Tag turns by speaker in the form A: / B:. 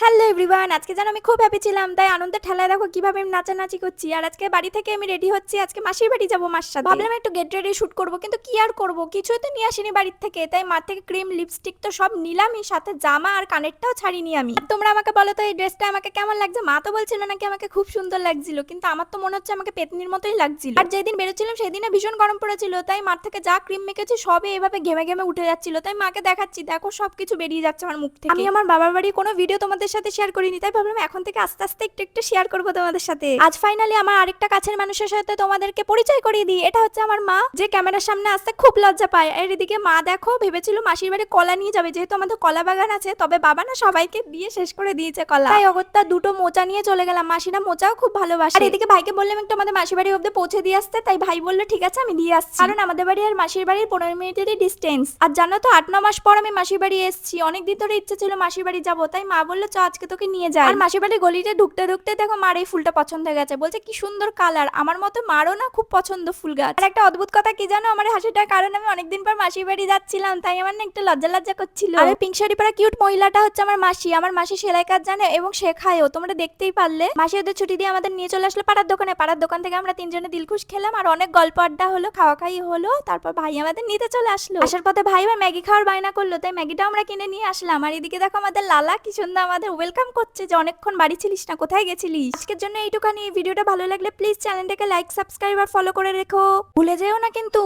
A: Hello everyone, আজকে যেন আমি খুব হ্যাপি ছিলাম, তাই আনন্দের ঠেলায় দেখো কিভাবে আমি নাচানাচি করছি। আর আজকে বাড়ি থেকে আমি রেডি হচ্ছি, আজকে মাসির বাড়ি যাবো মার সাথে। ভাবলাম একটু গেট রেডি শুট করবো, কিন্তু কি আর করবো, কিছুই তো নিয়ে আসিনি বাড়ির থেকে। তাই মার থেকে ক্রিম লিপস্টিক তো সব নিলামই, সাথে জামা আর কানেরটাও ছাড়িনি আমি। আর তোমরা আমাকে বলো তো এই ড্রেসটা আমাকে কেমন লাগছে। মা তো বলছিল নাকি আমাকে খুব সুন্দর লাগছিল, কিন্তু আমার তো মনে হচ্ছে আমাকে পেতনির মতোই লাগছিল। আর যেদিন বেরোচ্ছিলাম সেদিনে ভীষণ গরম পড়েছিল, তাই মার থেকে যা ক্রিম মেখেছি সবই এভাবে ঘেমে ঘেমে উঠে যাচ্ছিল। তাই মাকে দেখাচ্ছি, দেখো সবকিছু বেরিয়ে যাচ্ছে আমার মুখ থেকে। আমি আমার বাবার বাড়ির কোনো ভিডিও তোমাদের সাথে শেয়ার করিনি, তাই ভাবলাম এখন থেকে আস্তে আস্তে একটু একটু শেয়ার করবো তোমাদের সাথে। আজ ফাইনালি আমার আরেকটা কাছের মানুষের সাথে তোমাদেরকে পরিচয় করিয়ে দিই। এটা হচ্ছে আমার মা, যে ক্যামেরার সামনে আসতে খুব লজ্জা পায়। আর এদিকে মা দেখো ভেবেছিল মাসির বাড়ি কলা নিয়ে যাবে, যেহেতু আমাদের কলা বাগান আছে। তবে বাবা না সবাইকে দিয়ে শেষ করে দিয়েছে কলা, তাই অগত্যা দুটো মোচা নিয়ে চলে গেলাম। মাসিরা মোচাও খুব ভালোবাসে। আর এদিকে ভাইকে বললাম একটু আমাদের মাসির বাড়ি অব্দি পৌঁছে দিয়ে আসতে, তাই ভাই বললো ঠিক আছে আমি দিয়ে আসছি, কারণ আমাদের বাড়ি আর মাসির বাড়ির 15 মিনিটেরই ডিস্টেন্স। আর জানো তো 8-9 মাস পর আমি মাসির বাড়ি এসেছি। অনেকদিন ধরে ইচ্ছে ছিল মাসির বাড়ি যাবো, তাই মা বললো চ আজকে তোকে নিয়ে যাই। আর মাসির বাড়ির গলিতে ঢুকতে ঢুকতে দেখো মার এই ফুলটা পছন্দ হয়ে গেছে, বলছে কি সুন্দর কালার। আমার মতো মারও না খুব পছন্দ ফুল গাছ। আর একটা অদ্ভুত কথা কি জানো, আমার হাসিটার কারণ আমি অনেকদিন পর মাসির বাড়ি যাচ্ছিলাম, তাই আমার না একটু লজ্জা লজ্জা করছিল। আর পিঙ্ক শাড়ি পরা কিউট মহিলাটা হচ্ছে আমার মাসি। আমার মাসি সেলাই কাজ জানে এবং শেখায়ও, তোমরা দেখতেই পারলে। মাসি ওদের ছুটি দিয়ে আমাদের নিয়ে চলে আসলো পাড়ার দোকানে। পাড়ার দোকান থেকে আমরা তিনজনে দিলখুশ খেলাম, আর অনেক গল্প আড্ডা হলো, খাওয়া খাই হলো। তারপর ভাই আমাদের নিতে চলে আসলো। আসার পথে ভাই আবার ম্যাগি খাওয়ার বায়না করলো, তাই ম্যাগিটাও আমরা কিনে নিয়ে আসলাম। আর এদিকে দেখো আমাদের লালা কি সুন্দর আমাদের ওয়েলকাম করছে, যে অনেকক্ষণ বাড়ি ছিলিস না, কোথায় গেছিলিস। আজকের জন্য এইটুখানি। ভিডিওটা ভালো লাগলে প্লিজ চ্যানেলটাকে লাইক, সাবস্ক্রাইব আর ফলো করে রেখো, ভুলে যেও না কিন্তু।